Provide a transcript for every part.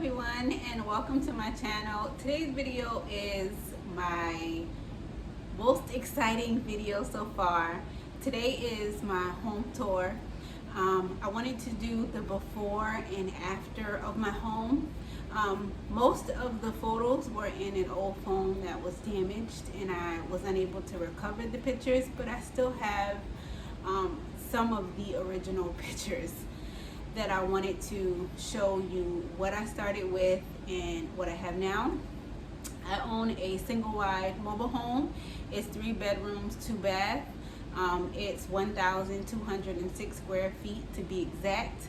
everyone, and welcome to my channel. Today's video is my most exciting video so far. Today is my home tour. I wanted to do the before and after of my home. Most of the photos were in an old phone that was damaged and I was unable to recover the pictures, but I still have some of the original pictures that I wanted to show you what I started with and what I have now. I own a single wide mobile home. It's 3 bedrooms, 2 baths. It's 1,206 square feet to be exact.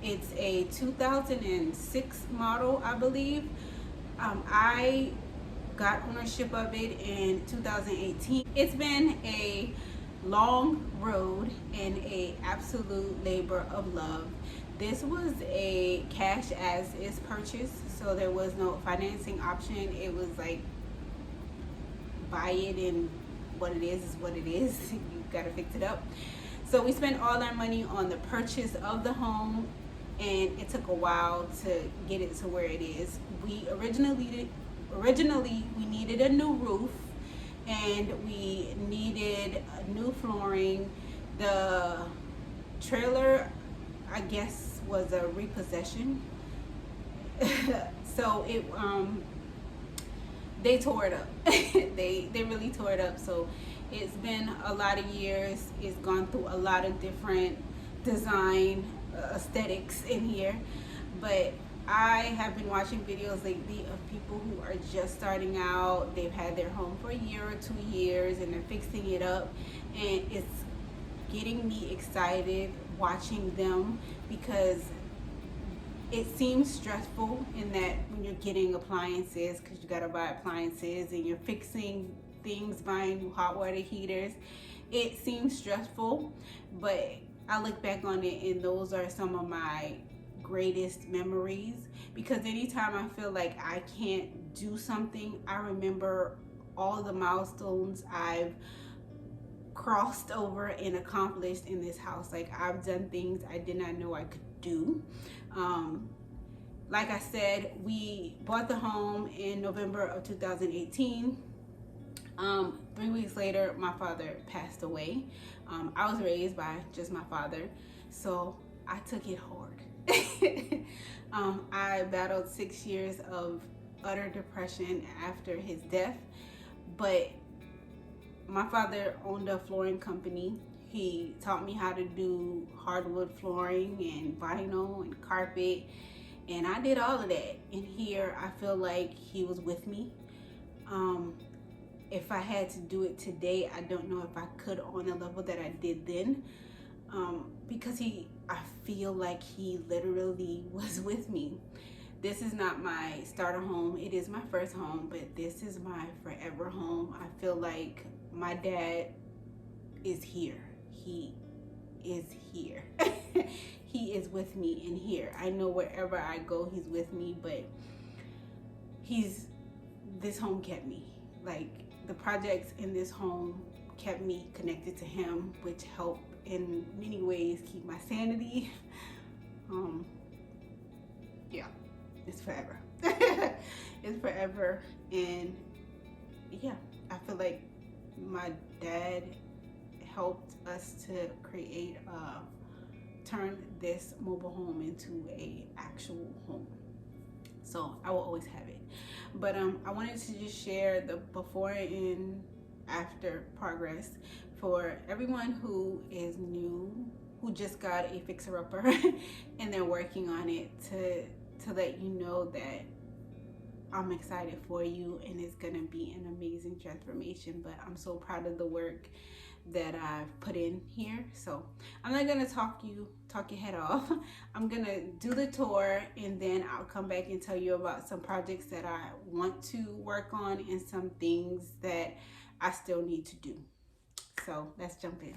It's a 2006 model, I believe. I got ownership of it in 2018. It's been a long road and a absolute labor of love. This was a cash as is purchase, so there was no financing option. It was like buy it and what it is what it is. You gotta fix it up. So we spent all our money on the purchase of the home, and it took a while to get it to where it is. We originally we needed a new roof and we needed new flooring. The trailer, I guess, was a repossession. So it they tore it up. they really tore it up. So it's been a lot of years. It's gone through a lot of different design aesthetics in here, but I have been watching videos lately of people who are just starting out. They've had their home for a year or 2 years and they're fixing it up, and it's getting me excited watching them because it seems stressful in that when you're getting appliances, because you got to buy appliances and you're fixing things, buying new hot water heaters, it seems stressful, but I look back on it and those are some of my greatest memories, because anytime I feel like I can't do something, I remember all the milestones I've crossed over and accomplished in this house. Like, I've done things I did not know I could do. Like I said, we bought the home in November of 2018. 3 weeks later, my father passed away. I was raised by just my father, so I took it hard. I battled 6 years of utter depression after his death, but my father owned a flooring company. He taught me how to do hardwood flooring and vinyl and carpet, and I did all of that. And here I feel like he was with me. If I had to do it today, I don't know if I could on a level that I did then, because I feel like he literally was with me. This is not my starter home. It is my first home, but this is my forever home. I feel like my dad is here. He is here. He is with me in here. I know wherever I go, he's with me, but this home kept me. Like, the projects in this home kept me connected to him, which helped in many ways keep my sanity. Yeah, it's forever. It's forever. And yeah, I feel like my dad helped us to turn this mobile home into a actual home. So I will always have it. But I wanted to just share the before and after progress for everyone who is new, who just got a fixer-upper and they're working on it, to let you know that I'm excited for you and it's gonna be an amazing transformation. But I'm so proud of the work that I've put in here. So I'm not gonna talk your head off. I'm gonna do the tour and then I'll come back and tell you about some projects that I want to work on and some things that I still need to do. So let's jump in.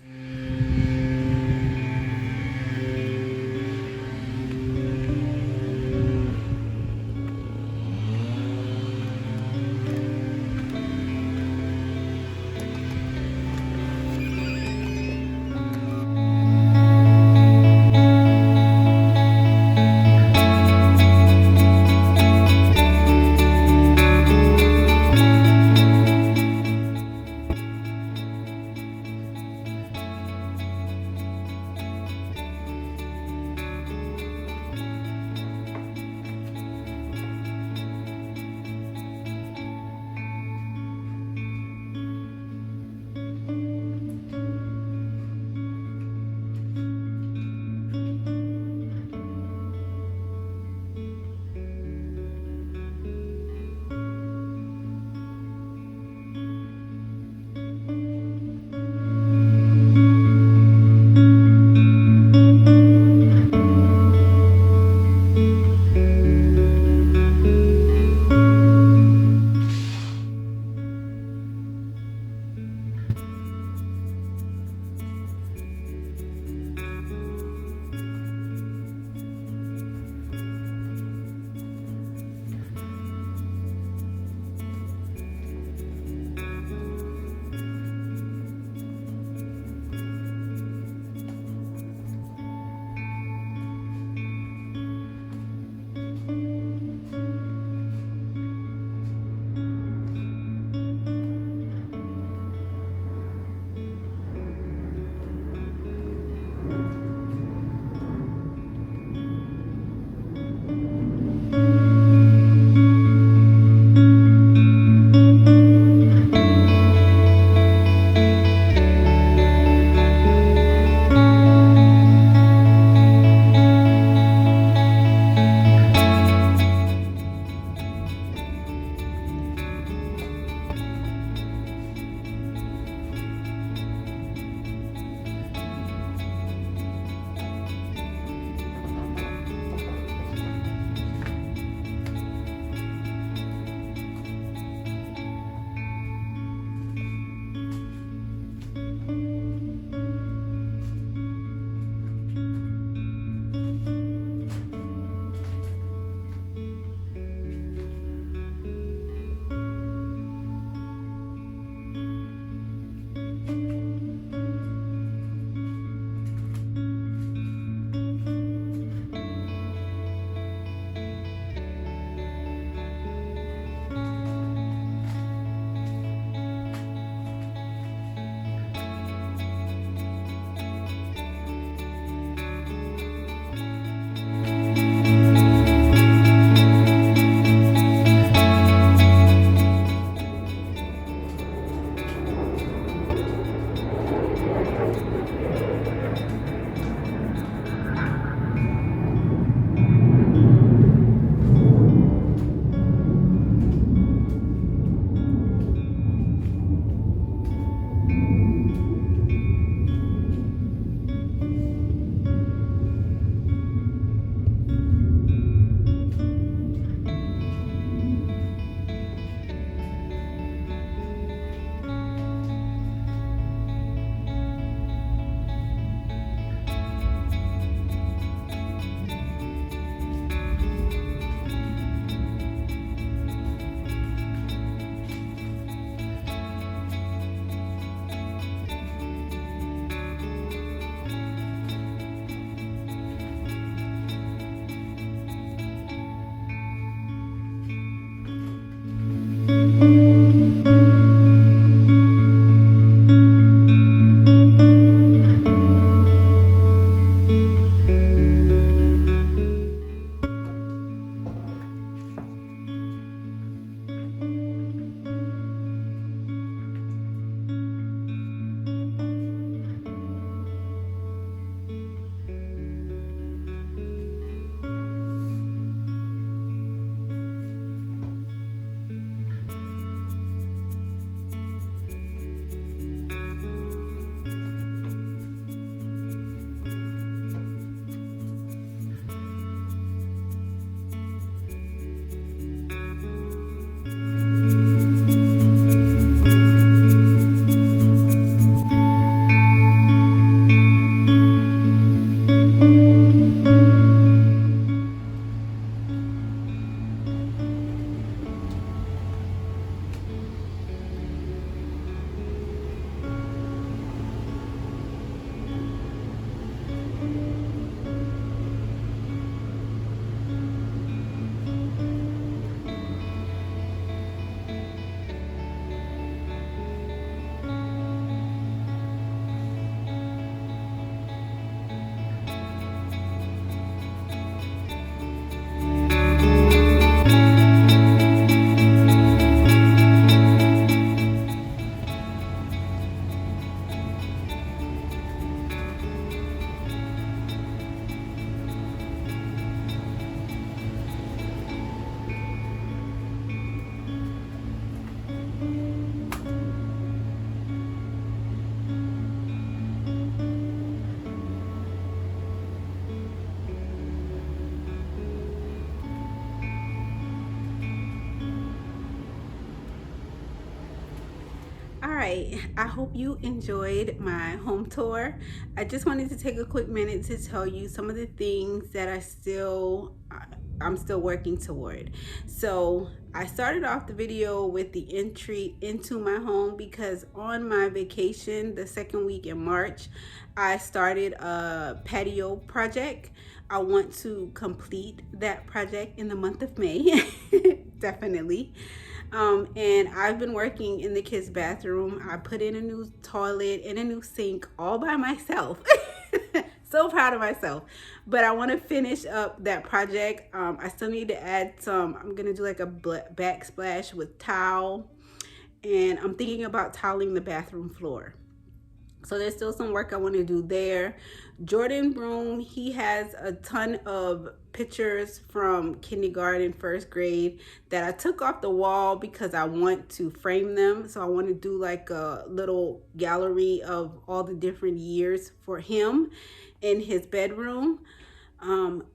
All right, I hope you enjoyed my home tour. I just wanted to take a quick minute to tell you some of the things that I'm still working toward. So I started off the video with the entry into my home because on my vacation, the second week in March, I started a patio project. I want to complete that project in the month of May, definitely. And I've been working in the kids' bathroom. I put in a new toilet and a new sink all by myself. So proud of myself. But I want to finish up that project. I still need to add some. I'm going to do like a backsplash with towel. And I'm thinking about toweling the bathroom floor. So there's still some work I want to do there. Jordan Broom, he has a ton of pictures from kindergarten, first grade that I took off the wall because I want to frame them. So I want to do like a little gallery of all the different years for him in his bedroom.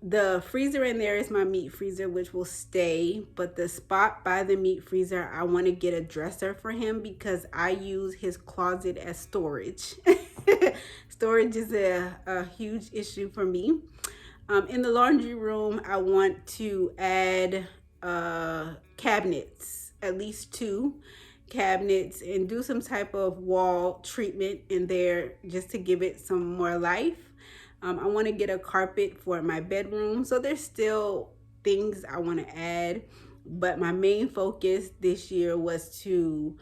The freezer in there is my meat freezer, which will stay, but the spot by the meat freezer, I want to get a dresser for him because I use his closet as storage. Storage is a huge issue for me. In the laundry room, I want to add cabinets, at least 2 cabinets, and do some type of wall treatment in there just to give it some more life. I want to get a carpet for my bedroom. So there's still things I want to add, but my main focus this year was to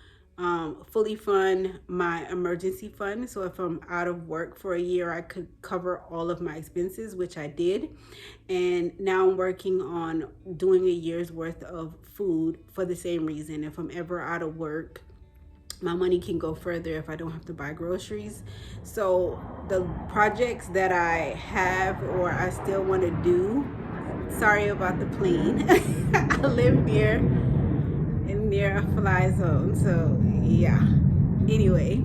fully fund my emergency fund. So if I'm out of work for a year, I could cover all of my expenses, which I did. And now I'm working on doing a year's worth of food for the same reason. If I'm ever out of work, my money can go further if I don't have to buy groceries. So the projects that I have or I still want to do, sorry about the plane. I live near a fly zone, so yeah. Anyway,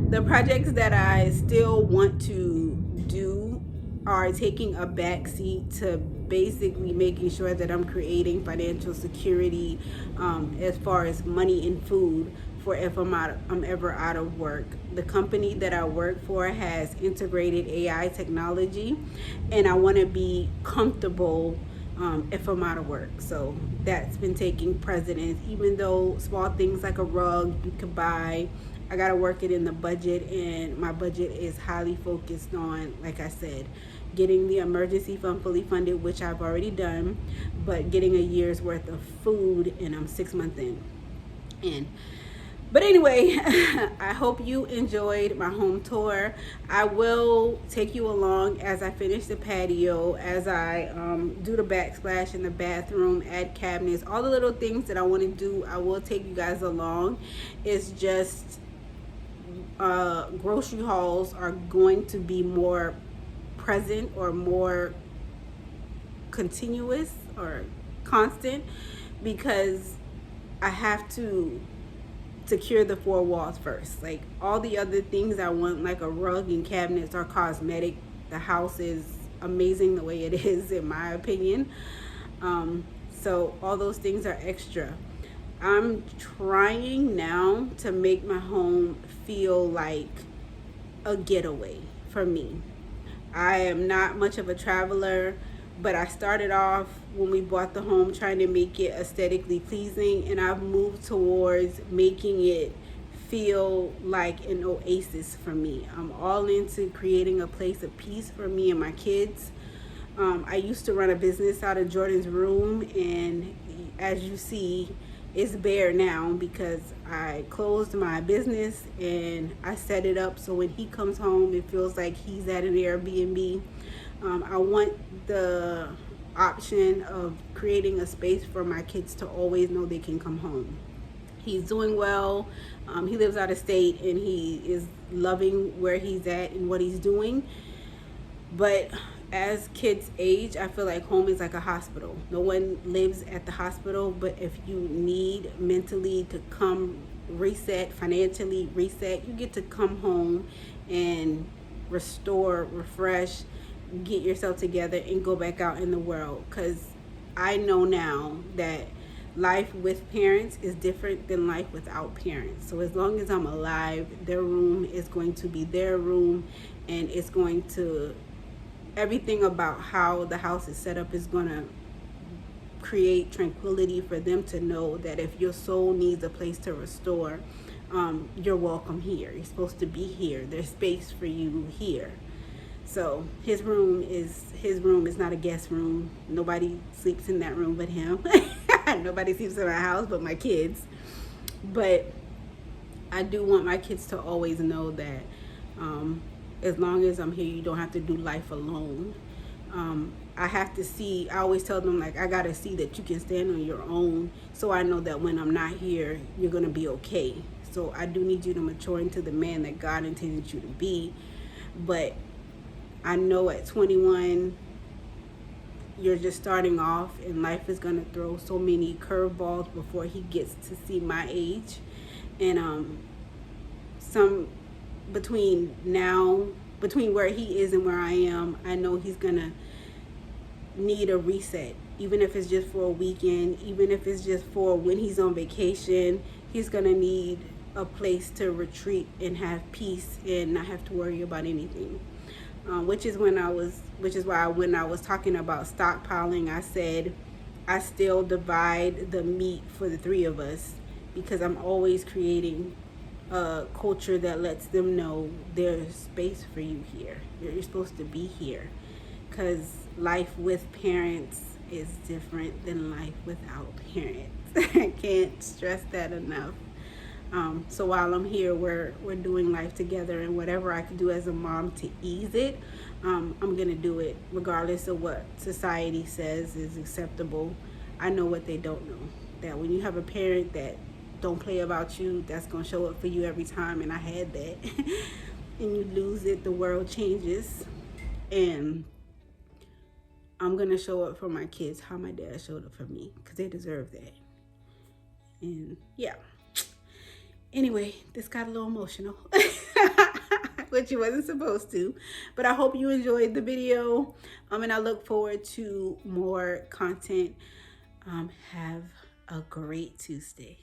the projects that I still want to do are taking a back seat to basically making sure that I'm creating financial security as far as money and food for if I'm ever out of work. The company that I work for has integrated AI technology, and I want to be comfortable if I'm out of work. So that's been taking precedence. Even though small things like a rug you could buy, I gotta work it in the budget, and my budget is highly focused on, like I said, getting the emergency fund fully funded, which I've already done, but getting a year's worth of food, and I'm 6 months in. But anyway, I hope you enjoyed my home tour. I will take you along as I finish the patio, as I do the backsplash in the bathroom, add cabinets, all the little things that I want to do. I will take you guys along. It's just grocery hauls are going to be more present or more continuous or constant because I have to secure the 4 walls first. Like all the other things I want, like a rug and cabinets, are cosmetic. The house is amazing the way it is, in my opinion. So all those things are extra. I'm trying now to make my home feel like a getaway for me. I am not much of a traveler, but I started off when we bought the home trying to make it aesthetically pleasing, and I've moved towards making it feel like an oasis for me. I'm all into creating a place of peace for me and my kids. I used to run a business out of Jordan's room, and as you see, it's bare now because I closed my business and I set it up so when he comes home, it feels like he's at an Airbnb. I want the option of creating a space for my kids to always know they can come home. He's doing well. He lives out of state and he is loving where he's at and what he's doing. But as kids age, I feel like home is like a hospital. No one lives at the hospital, but if you need mentally to come reset, financially reset, you get to come home and restore, refresh, get yourself together and go back out in the world. Because I know now that life with parents is different than life without parents. So as long as I'm alive, their room is going to be their room, and it's going to, everything about how the house is set up is going to create tranquility for them to know that if your soul needs a place to restore, you're welcome here. You're supposed to be here. There's space for you here. So his room is not a guest room. Nobody sleeps in that room but him. Nobody sleeps in my house but my kids. But I do want my kids to always know that as long as I'm here, you don't have to do life alone. I have to see, I always tell them, like, I got to see that you can stand on your own, so I know that when I'm not here, you're going to be okay. So I do need you to mature into the man that God intended you to be. But I know at 21, you're just starting off, and life is going to throw so many curveballs before he gets to see my age. And some between where he is and where I am, I know he's going to need a reset, even if it's just for a weekend, even if it's just for when he's on vacation. He's going to need a place to retreat and have peace and not have to worry about anything. Which is why when I was talking about stockpiling, I said I still divide the meat for the three of us, because I'm always creating a culture that lets them know there's space for you here. You're supposed to be here, because life with parents is different than life without parents. I can't stress that enough. So while I'm here, we're doing life together, and whatever I can do as a mom to ease it, I'm gonna do it regardless of what society says is acceptable. I know what they don't know, that when you have a parent that don't play about you, that's gonna show up for you every time. And I had that. And you lose it, the world changes. And I'm gonna show up for my kids how my dad showed up for me, because they deserve that. And yeah, anyway, this got a little emotional, which it wasn't supposed to. But I hope you enjoyed the video, and I look forward to more content. Have a great Tuesday.